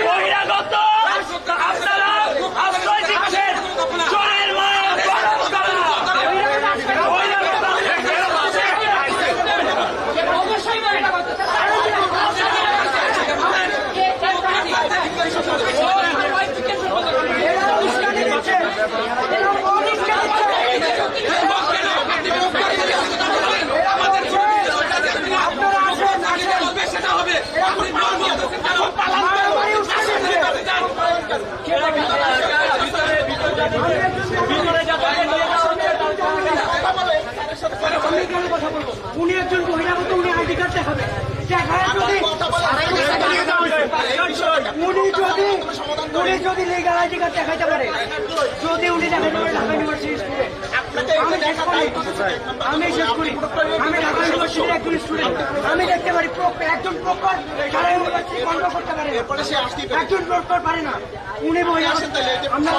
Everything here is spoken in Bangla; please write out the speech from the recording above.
বহিরাগত আপনারা আশ্রয় দিচ্ছেন চোরের মায়ের গরম করা উনি একজন বহিরাগত, উনি আইডি কার্ড দেখাবে। উনি যদি লিগাল আইডি কার্ড দেখাইতে পারে, যদি উনি দেখাইতে পারে ঢাকা ইউনিভার্সিটি স্টুডেন্ট, আমি শেষ করি, আমি ঢাকা ইউনিভার্সিটির একজন স্টুডেন্ট, আমি দেখতে পারি একজন প্রকার ঢাকা ইউনিভার্সিটি বন্ধ করতে পারে, একজন প্রকার পারে না। উনি বহিরাগত, আমরা